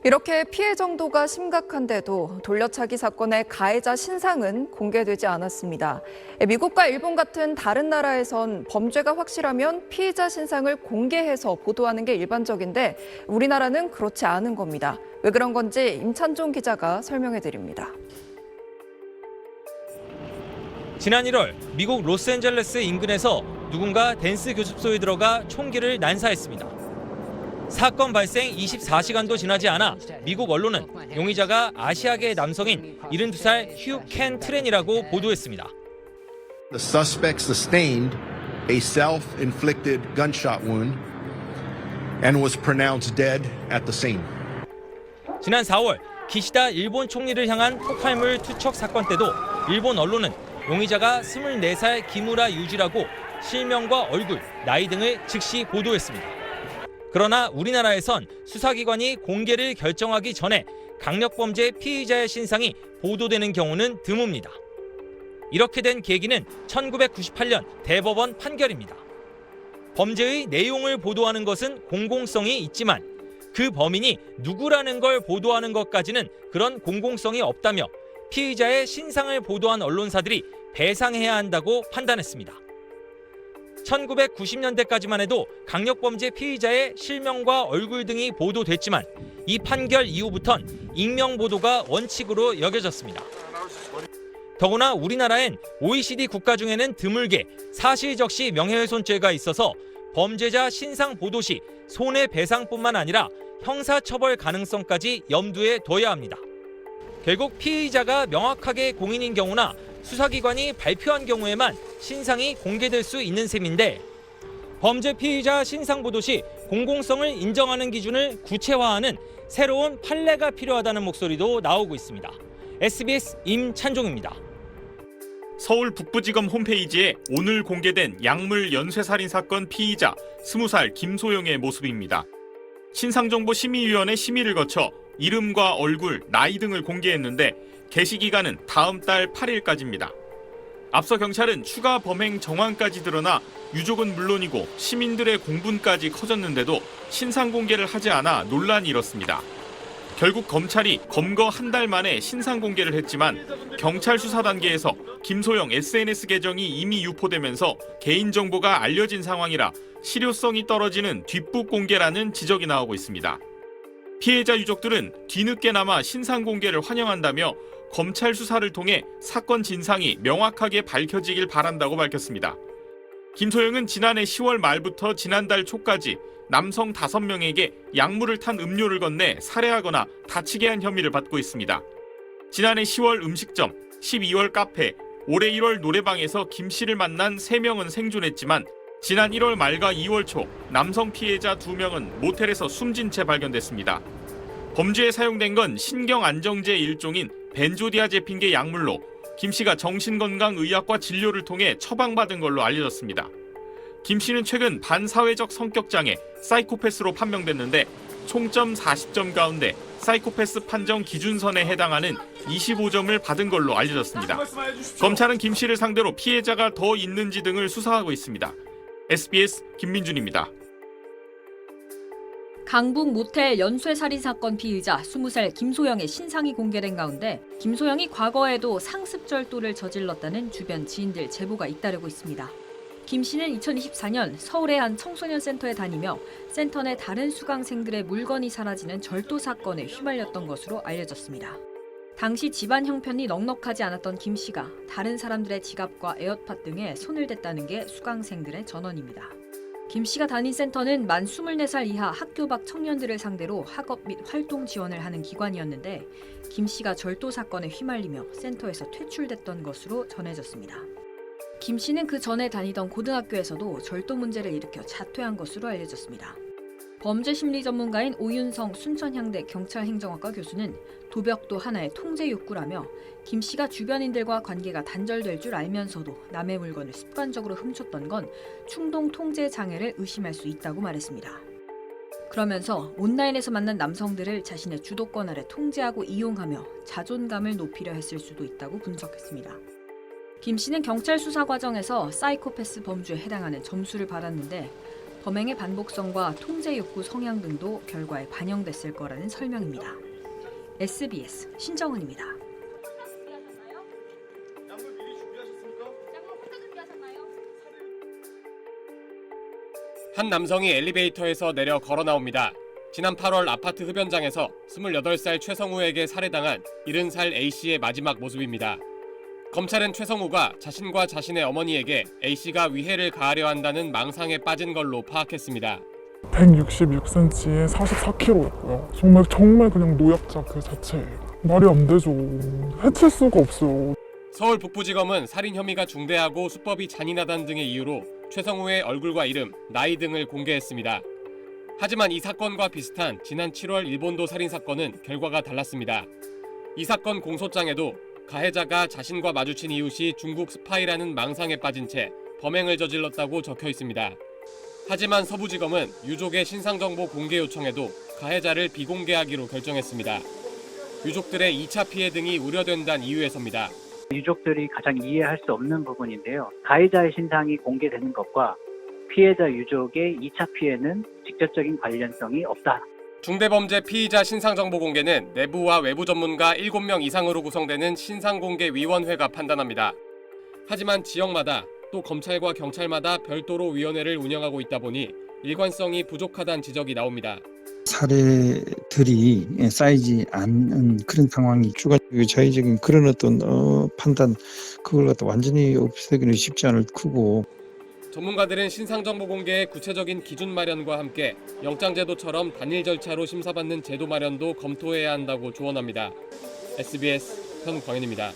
이렇게 피해 정도가 심각한데도 돌려차기 사건의 가해자 신상은 공개되지 않았습니다. 미국과 일본 같은 다른 나라에선 범죄가 확실하면 피해자 신상을 공개해서 보도하는 게 일반적인데 우리나라는 그렇지 않은 겁니다. 왜 그런 건지 임찬종 기자가 설명해 드립니다. 지난 1월 미국 로스앤젤레스 인근에서 누군가 댄스 교습소에 들어가 총기를 난사했습니다. 사건 발생 24시간도 지나지 않아 미국 언론은 용의자가 아시아계 남성인 72살 휴 켄 트렌이라고 보도했습니다. The suspect sustained a self-inflicted gunshot wound and was pronounced dead at the scene. 지난 4월 기시다 일본 총리를 향한 폭발물 투척 사건 때도 일본 언론은 용의자가 24살 기무라 유지라고 실명과 얼굴, 나이 등을 즉시 보도했습니다. 그러나 우리나라에선 수사기관이 공개를 결정하기 전에 강력범죄 피의자의 신상이 보도되는 경우는 드뭅니다. 이렇게 된 계기는 1998년 대법원 판결입니다. 범죄의 내용을 보도하는 것은 공공성이 있지만 그 범인이 누구라는 걸 보도하는 것까지는 그런 공공성이 없다며 피의자의 신상을 보도한 언론사들이 배상해야 한다고 판단했습니다. 1990년대까지만 해도 강력범죄 피의자의 실명과 얼굴 등이 보도됐지만 이 판결 이후부턴 익명 보도가 원칙으로 여겨졌습니다. 더구나 우리나라엔 OECD 국가 중에는 드물게 사실적시 명예훼손죄가 있어서 범죄자 신상 보도 시 손해배상뿐만 아니라 형사처벌 가능성까지 염두에 둬야 합니다. 결국 피의자가 명확하게 공인인 경우나 수사기관이 발표한 경우에만 신상이 공개될 수 있는 셈인데 범죄 피의자 신상 보도 시 공공성을 인정하는 기준을 구체화하는 새로운 판례가 필요하다는 목소리도 나오고 있습니다. SBS 임찬종입니다. 서울 북부지검 홈페이지에 오늘 공개된 약물 연쇄살인 사건 피의자 20살 김소영의 모습입니다. 신상정보심의위원회 심의를 거쳐 이름과 얼굴, 나이 등을 공개했는데 게시 기간은 다음 달 8일까지입니다. 앞서 경찰은 추가 범행 정황까지 드러나 유족은 물론이고 시민들의 공분까지 커졌는데도 신상 공개를 하지 않아 논란이 일었습니다. 결국 검찰이 검거 한 달 만에 신상 공개를 했지만 경찰 수사 단계에서 김소영 SNS 계정이 이미 유포되면서 개인정보가 알려진 상황이라 실효성이 떨어지는 뒷북 공개라는 지적이 나오고 있습니다. 피해자 유족들은 뒤늦게나마 신상 공개를 환영한다며 검찰 수사를 통해 사건 진상이 명확하게 밝혀지길 바란다고 밝혔습니다. 김소영은 지난해 10월 말부터 지난달 초까지 남성 5명에게 약물을 탄 음료를 건네 살해하거나 다치게 한 혐의를 받고 있습니다. 지난해 10월 음식점, 12월 카페, 올해 1월 노래방에서 김 씨를 만난 3명은 생존했지만 지난 1월 말과 2월 초 남성 피해자 2명은 모텔에서 숨진 채 발견됐습니다. 범죄에 사용된 건 신경안정제 일종인 벤조디아제핀계 약물로 김 씨가 정신건강의학과 진료를 통해 처방받은 걸로 알려졌습니다. 김 씨는 최근 반사회적 성격장애, 사이코패스로 판명됐는데 총점 40점 가운데 사이코패스 판정 기준선에 해당하는 25점을 받은 걸로 알려졌습니다. 검찰은 김 씨를 상대로 피해자가 더 있는지 등을 수사하고 있습니다. SBS 김민준입니다. 강북 모텔 연쇄살인 사건 피의자 20살 김소영의 신상이 공개된 가운데 김소영이 과거에도 상습절도를 저질렀다는 주변 지인들 제보가 잇따르고 있습니다. 김 씨는 2024년 서울의 한 청소년 센터에 다니며 센터 내 다른 수강생들의 물건이 사라지는 절도 사건에 휘말렸던 것으로 알려졌습니다. 당시 집안 형편이 넉넉하지 않았던 김 씨가 다른 사람들의 지갑과 에어팟 등에 손을 댔다는 게 수강생들의 전언입니다. 김 씨가 다닌 센터는 만 24살 이하 학교 밖 청년들을 상대로 학업 및 활동 지원을 하는 기관이었는데 김 씨가 절도 사건에 휘말리며 센터에서 퇴출됐던 것으로 전해졌습니다. 김 씨는 그 전에 다니던 고등학교에서도 절도 문제를 일으켜 자퇴한 것으로 알려졌습니다. 범죄심리 전문가인 오윤성 순천향대 경찰행정학과 교수는 도벽도 하나의 통제 욕구라며 김 씨가 주변인들과 관계가 단절될 줄 알면서도 남의 물건을 습관적으로 훔쳤던 건 충동 통제 장애를 의심할 수 있다고 말했습니다. 그러면서 온라인에서 만난 남성들을 자신의 주도권 아래 통제하고 이용하며 자존감을 높이려 했을 수도 있다고 분석했습니다. 김 씨는 경찰 수사 과정에서 사이코패스 범주에 해당하는 점수를 받았는데 범행의 반복성과 통제 욕구 성향 등도 결과에 반영됐을 거라는 설명입니다. SBS 신정은입니다. 한 남성이 엘리베이터에서 내려 걸어 나옵니다. 지난 8월 아파트 흡연장에서 28살 최성우에게 살해당한 70살 A씨의 마지막 모습입니다. 검찰은 최성우가 자신과 자신의 어머니에게 A씨가 위해를 가하려 한다는 망상에 빠진 걸로 파악했습니다. 166cm에 44kg였고요. 정말 그냥 노약자 그 자체예요. 말이 안 되죠. 해칠 수가 없어요. 서울 북부지검은 살인 혐의가 중대하고 수법이 잔인하다는 등의 이유로 최성우의 얼굴과 이름, 나이 등을 공개했습니다. 하지만 이 사건과 비슷한 지난 7월 일본도 살인 사건은 결과가 달랐습니다. 이 사건 공소장에도 가해자가 자신과 마주친 이웃이 중국 스파이라는 망상에 빠진 채 범행을 저질렀다고 적혀 있습니다. 하지만 서부지검은 유족의 신상정보 공개 요청에도 가해자를 비공개하기로 결정했습니다. 유족들의 2차 피해 등이 우려된다는 이유에서입니다. 유족들이 가장 이해할 수 없는 부분인데요. 가해자의 신상이 공개되는 것과 피해자 유족의 2차 피해는 직접적인 관련성이 없다. 중대범죄 피의자 신상정보 공개는 내부와 외부 전문가 7명 이상으로 구성되는 신상공개위원회가 판단합니다. 하지만 지역마다 또 검찰과 경찰마다 별도로 위원회를 운영하고 있다 보니 일관성이 부족하다는 지적이 나옵니다. 사례들이 쌓이지 않는 그런 상황이 주관적이고 자의적인 그런 어떤 판단 그걸 갖다 완전히 없애기는 쉽지 않을 크고. 전문가들은 신상정보 공개의 구체적인 기준 마련과 함께 영장제도처럼 단일 절차로 심사받는 제도 마련도 검토해야 한다고 조언합니다. SBS 현광현입니다.